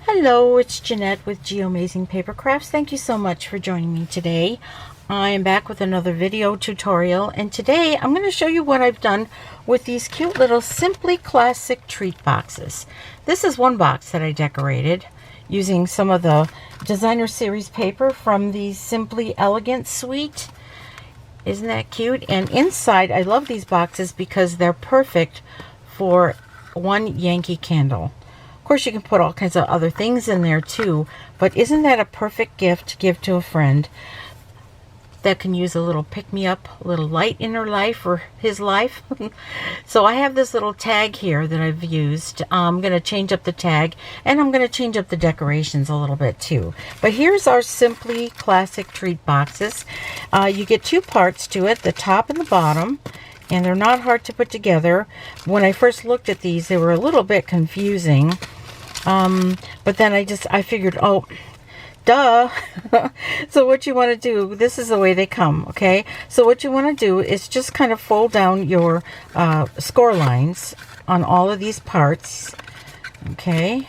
Hello, it's Jeanette with Amazing Paper Crafts. Thank you so much for joining me today. I am back with another video tutorial, and today I'm going to show you what I've done with these cute little Simply Classic treat boxes. This is one box that I decorated using some of the designer series paper from the Simply Elegant suite. Isn't that cute? And inside, I love these boxes because they're perfect for one Yankee candle. Of course, you can put all kinds of other things in there too, but isn't that a perfect gift to give to a friend that can use a little pick-me-up, a little light in her life or his life? So I have this little tag here that I've used. I'm going to change up the tag, and I'm going to change up the decorations a little bit too. But here's our Simply Classic treat boxes. You get two parts to it, the top and the bottom. And they're not hard to put together. When I first looked at these, they were a little bit confusing. But then I figured, oh, duh. So what you want to do, this is the way they come, okay? So what you want to do is just kind of fold down your score lines on all of these parts, okay?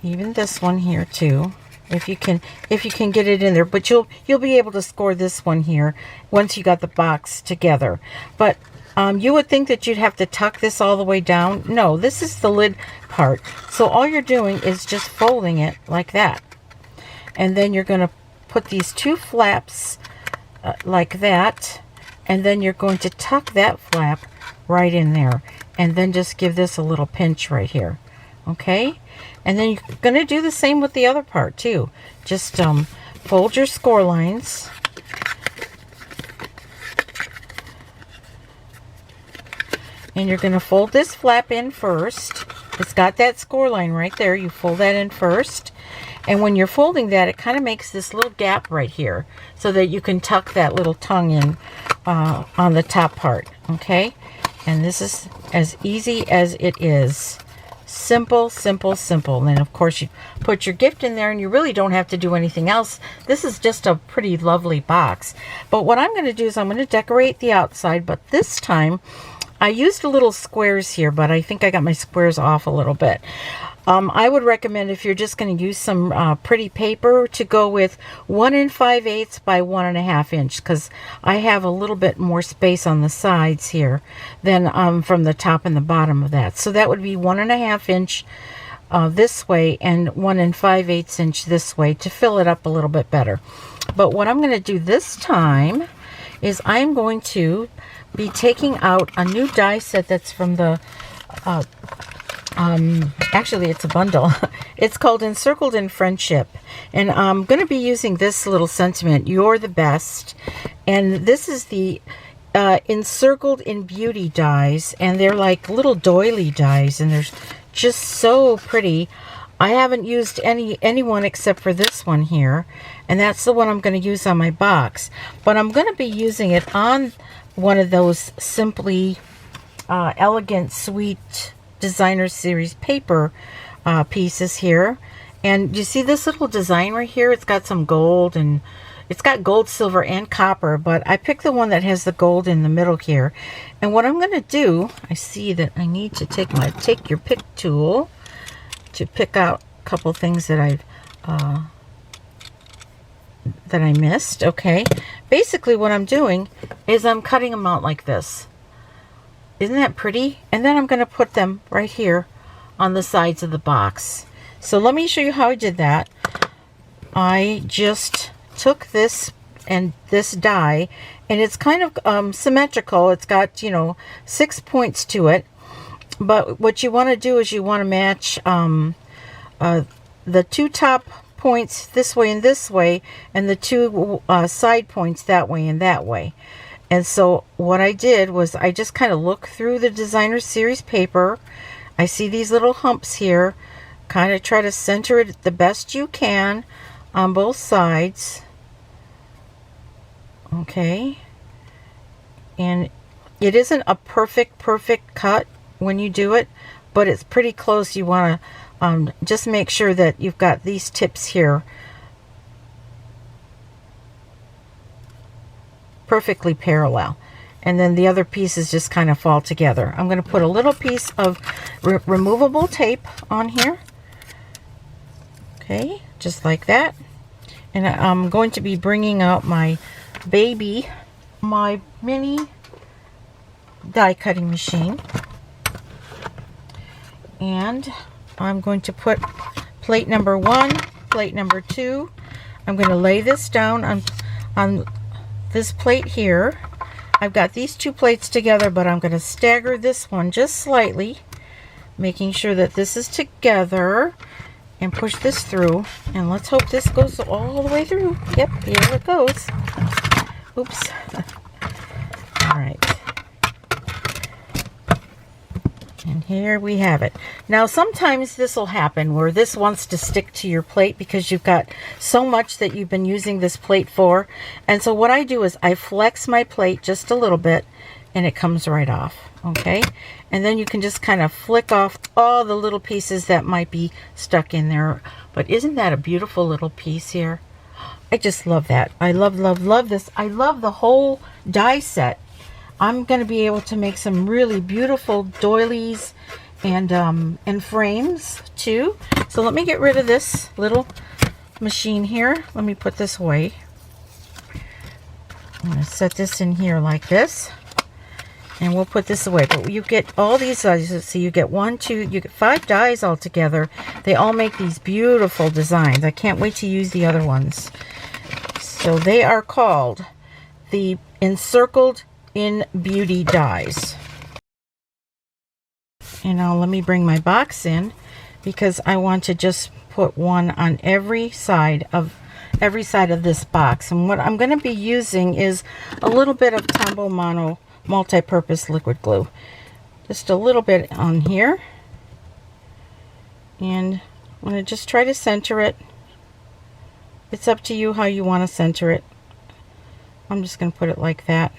Even this one here too. If you can get it in there, but you'll be able to score this one here once you got the box together. But you would think that you'd have to tuck this all the way down. No, this is the lid part. So all you're doing is just folding it like that, and then you're going to put these two flaps like that, and then you're going to tuck that flap right in there, and then just give this a little pinch right here. Okay, and then you're going to do the same with the other part too. Just fold your score lines, and you're going to fold this flap in first. It's got that score line right there. You fold that in first, and when you're folding that, it kind of makes this little gap right here so that you can tuck that little tongue in on the top part. Okay, and this is as easy as it is. Simple, simple, simple. And then of course you put your gift in there, and you really don't have to do anything else. This is just a pretty lovely box. But what I'm going to do is I'm going to decorate the outside, but this time I used a little squares here, but I think I got my squares off a little bit. I would recommend, if you're just going to use some pretty paper, to go with 1 5/8 by 1 1/2 inch, because I have a little bit more space on the sides here than from the top and the bottom of that. So that would be 1 1/2 inch this way, and 1 5/8 inch this way, to fill it up a little bit better. But what I'm going to do this time is I'm going to be taking out a new die set that's from the actually it's a bundle. It's called Encircled in Friendship, and I'm going to be using this little sentiment, "You're the best," and this is the Encircled in Beauty dies, and they're like little doily dies, and they're just so pretty. I haven't used anyone except for this one here, and that's the one I'm going to use on my box, but I'm going to be using it on one of those Simply Elegant Sweet Designer Series paper pieces here. And you see this little design right here? It's got some gold, and it's got gold, silver, and copper, but I picked the one that has the gold in the middle here. And what I'm going to do, I see that I need to take your pick tool to pick out a couple things that I missed. Okay, basically what I'm doing is I'm cutting them out like this. Isn't that pretty? And then I'm going to put them right here on the sides of the box. So let me show you how I did that. I just took this and this die, and it's kind of symmetrical. It's got, 6 points to it. But what you want to do is you want to match the two top points this way and this way, and the two side points that way and that way. And so what I did was I just kind of look through the designer series paper. I see these little humps here. Kind of try to center it the best you can on both sides. Okay. And it isn't a perfect cut when you do it, but it's pretty close. You want to just make sure that you've got these tips here perfectly parallel, and then the other pieces just kind of fall together. I'm going to put a little piece of removable tape on here, Okay, just like that. And I'm going to be bringing out my mini die cutting machine. And I'm going to put plate number 1, plate number 2. I'm going to lay this down on this plate here. I've got these 2 plates together, but I'm going to stagger this one just slightly, making sure that this is together, and push this through. And let's hope this goes all the way through. Yep, here it goes. Oops. All right. And here we have it. Now sometimes this will happen where this wants to stick to your plate because you've got so much that you've been using this plate for. And so what I do is I flex my plate just a little bit and it comes right off. Okay, and then you can just kind of flick off all the little pieces that might be stuck in there. But isn't that a beautiful little piece here? I just love that. I love this. I love the whole die set. I'm going to be able to make some really beautiful doilies and frames too. So let me get rid of this little machine here. Let me put this away. I'm going to set this in here like this. And we'll put this away. But you get all these dies. So you get 1, 2, you get 5 dies all together. They all make these beautiful designs. I can't wait to use the other ones. So they are called the Encircled in Beauty dies. And now let me bring my box in because I want to just put one on every side of this box. And what I'm going to be using is a little bit of Tombow Mono multi-purpose liquid glue, just a little bit on here, and I'm going to just try to center it. It's up to you how you want to center it. I'm just going to put it like that.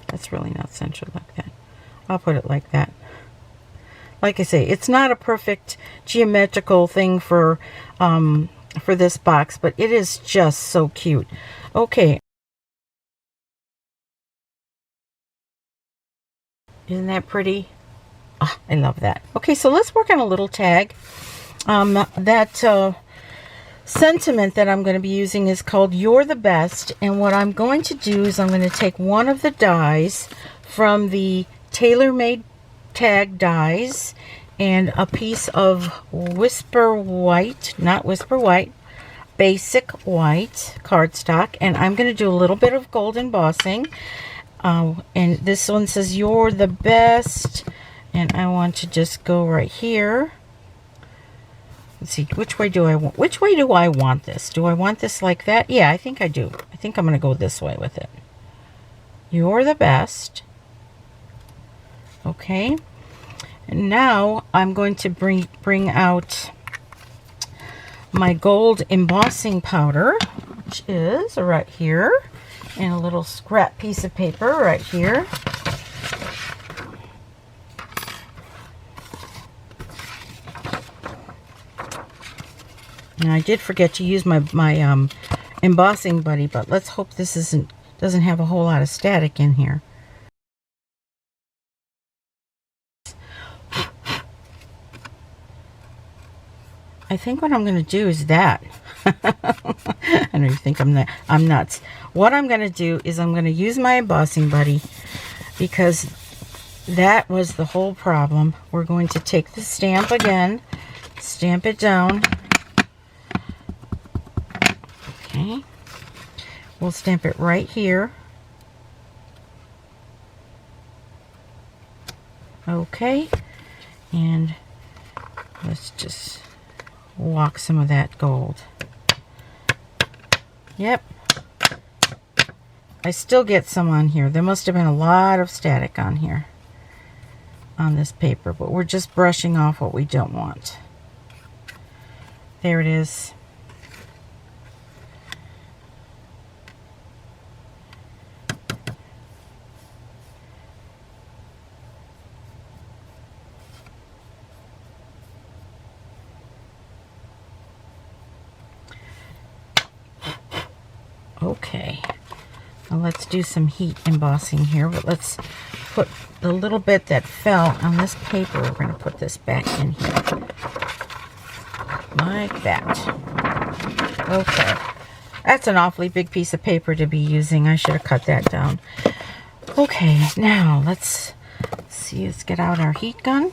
That's really not centered like that. I'll put it like that. Like I say, it's not a perfect geometrical thing for this box, but it is just so cute. Okay. Isn't that pretty? Oh, I love that. Okay, so let's work on a little tag. That sentiment that I'm going to be using is called "You're the Best." And what I'm going to do is I'm going to take one of the dies from the tailor-made tag dies and a piece of Whisper White, not Whisper White, Basic White cardstock. And I'm going to do a little bit of gold embossing. And this one says "You're the Best," and I want to just go right here. Let's see, which way do I want this? Do I want this like that? Yeah, I think I do. I think I'm going to go this way with it. "You're the best." Okay, and now I'm going to bring out my gold embossing powder, which is right here. And a little scrap piece of paper right here. And I did forget to use my embossing buddy, but let's hope this doesn't have a whole lot of static in here. I think what I'm going to do is that. I know you think I'm nuts. What I'm going to do is I'm going to use my embossing buddy because that was the whole problem. We're going to take the stamp again, stamp it down. Okay. We'll stamp it right here. Okay. And let's just walk some of that gold. Yep. I still get some on here. There must have been a lot of static on here, on this paper, but we're just brushing off what we don't want. There it is. Okay, now let's do some heat embossing here, but let's put the little bit that fell on this paper. We're going to put this back in here. like that. Okay, that's an awfully big piece of paper to be using. I should have cut that down. Okay, now let's see, let's get out our heat gun.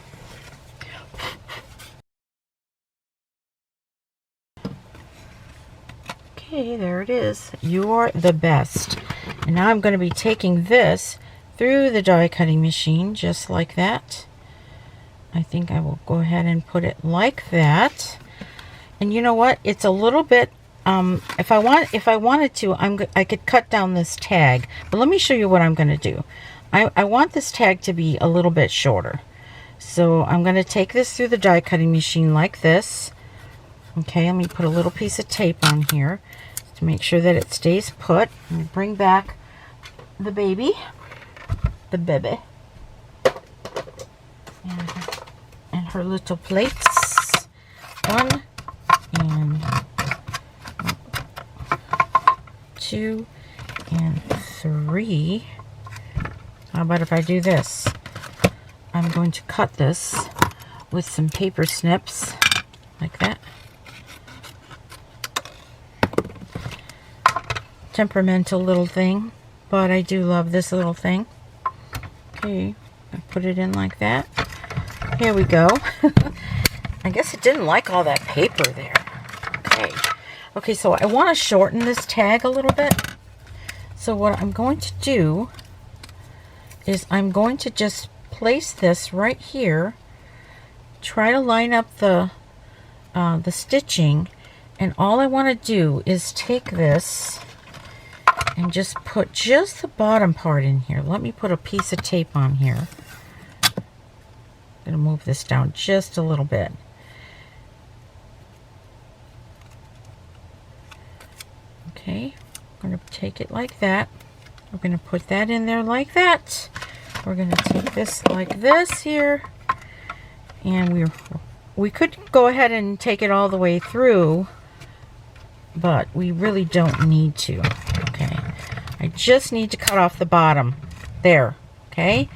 Okay, there it is. You're the best. And now I'm going to be taking this through the die cutting machine just like that. I think I will go ahead and put it like that. And you know what? It's a little bit if I wanted to, I could cut down this tag. But let me show you what I'm going to do. I want this tag to be a little bit shorter. So I'm going to take this through the die cutting machine like this. Okay, let me put a little piece of tape on here to make sure that it stays put. Let me bring back the baby. And her little plates. 1 and 2 and 3. How about if I do this? I'm going to cut this with some paper snips like that. Temperamental little thing, but I do love this little thing. Okay, I put it in like that. Here we go. I guess it didn't like all that paper there. Okay, so I want to shorten this tag a little bit. So what I'm going to do is I'm going to just place this right here, try to line up the stitching, and all I want to do is take this and just put just the bottom part in here. Let me put a piece of tape on here. I'm going to move this down just a little bit. Okay, I'm going to take it like that. We're going to put that in there like that. We're going to take this like this here. And we could go ahead and take it all the way through, but we really don't need to. Okay, I just need to cut off the bottom there. Okay,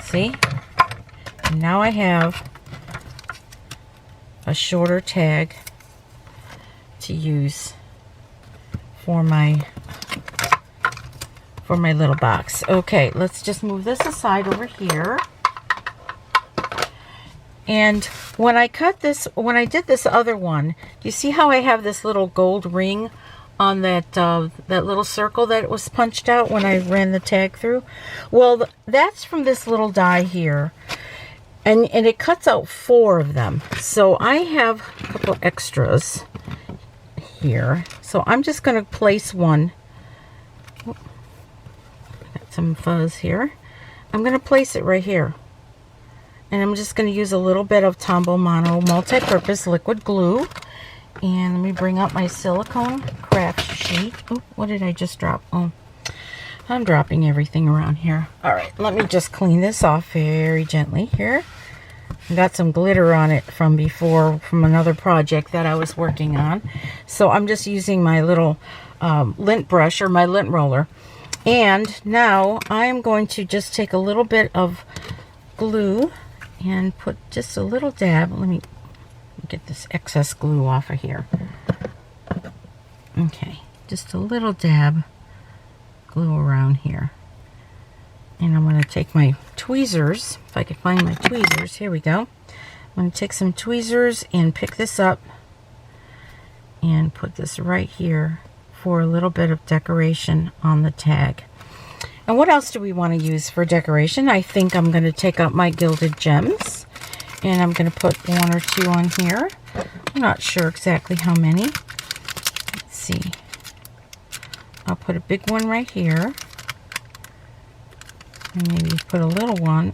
see, and now I have a shorter tag to use for my little box. Okay, let's just move this aside over here. And when I cut this, when I did this other one, do you see how I have this little gold ring on that that little circle that was punched out when I ran the tag through? Well, that's from this little die here. And it cuts out 4 of them. So I have a couple extras here. So I'm just going to place one. Got some fuzz here. I'm going to place it right here. And I'm just going to use a little bit of Tombow Mono multi-purpose liquid glue. And let me bring up my silicone craft sheet. Oh, what did I just drop? Oh, I'm dropping everything around here. All right, let me just clean this off very gently here. I got some glitter on it from before, from another project that I was working on. So I'm just using my little lint brush or my lint roller. And now I'm going to just take a little bit of glue and put just a little dab. Let me get this excess glue off of here. Okay, just a little dab glue around here. And I'm going to take my tweezers, if I can find my tweezers. Here we go. I'm going to take some tweezers and pick this up and put this right here for a little bit of decoration on the tag. And what else do we want to use for decoration? I think I'm going to take out my gilded gems, and I'm going to put 1 or 2 on here. I'm not sure exactly how many. Let's see. I'll put a big one right here. And maybe put a little one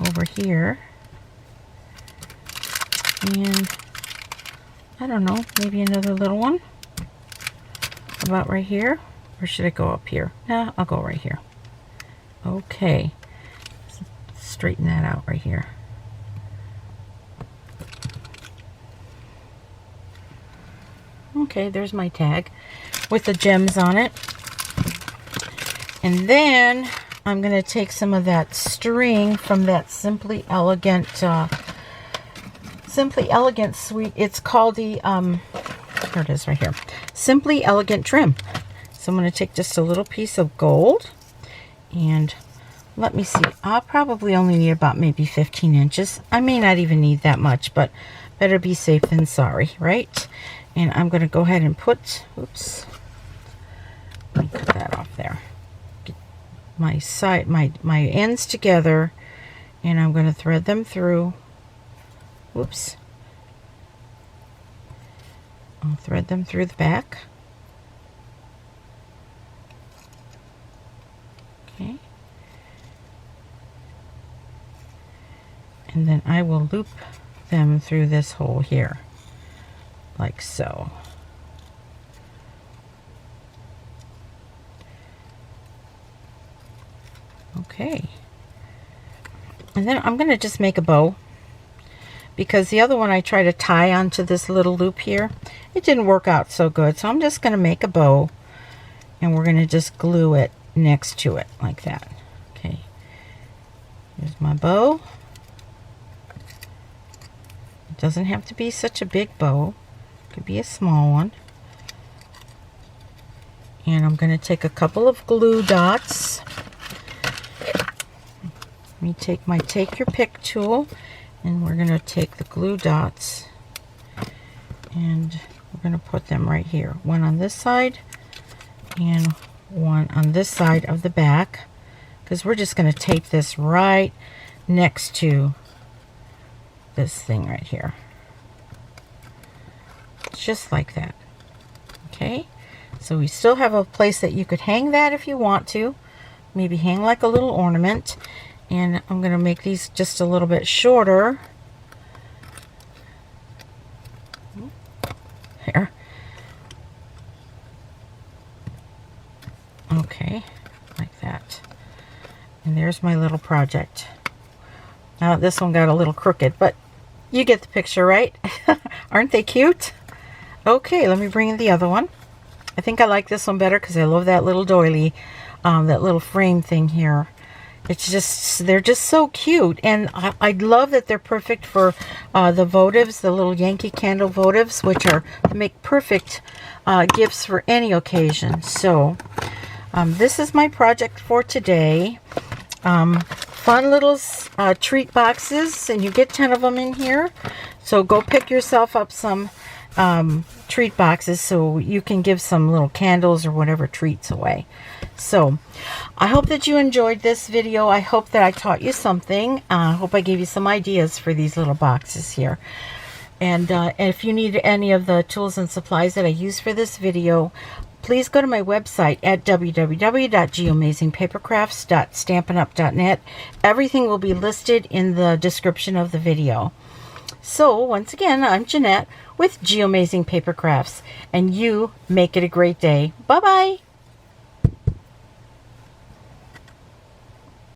over here. And I don't know, maybe another little one about right here. Or should I go up here? No, I'll go right here. Okay. Straighten that out right here. Okay, there's my tag with the gems on it. And then I'm going to take some of that string from that Simply Elegant Simply Elegant Sweet. It's called the, here it is right here. Simply Elegant Trim. So I'm going to take just a little piece of gold and let me see. I'll probably only need about maybe 15 inches. I may not even need that much, but better be safe than sorry, right? And I'm going to go ahead and put, oops, let me cut that off there. Get my side, my ends together, and I'm going to thread them through. Whoops. I'll thread them through the back. Okay. And then I will loop them through this hole here, like so. Okay. And then I'm going to just make a bow, because the other one I tried to tie onto this little loop here. It didn't work out so good. So I'm just going to make a bow, and we're going to just glue it next to it like that. Okay. Here's my bow. It doesn't have to be such a big bow. It could be a small one. And I'm going to take a couple of glue dots. Let me take my Take Your Pick tool, and we're going to take the glue dots and we're going to put them right here. One on this side and one on this side of the back, because we're just going to tape this right next to this thing right here. Just like that. Okay, so we still have a place that you could hang that if you want to. Maybe hang like a little ornament. And I'm going to make these just a little bit shorter. Here. Okay, like that. And there's my little project. Now this one got a little crooked, but you get the picture, right? Aren't they cute? Okay, let me bring in the other one. I think I like this one better because I love that little doily, that little frame thing here. It's just, they're just so cute, and I love that they're perfect for the votives, the little Yankee Candle Votives, which are make perfect gifts for any occasion. So this is my project for today. Fun little treat boxes, and you get 10 of them in here. So go pick yourself up some treat boxes so you can give some little candles or whatever treats away. So I hope that you enjoyed this video. I hope that I taught you something. I hope I gave you some ideas for these little boxes here. And if you need any of the tools and supplies that I use for this video, please go to my website at www.geamazingpapercrafts.stampinup.net. Everything will be listed in the description of the video. So once again, I'm Jeanette with Geamazing Paper Crafts, and you make it a great day. Bye-bye.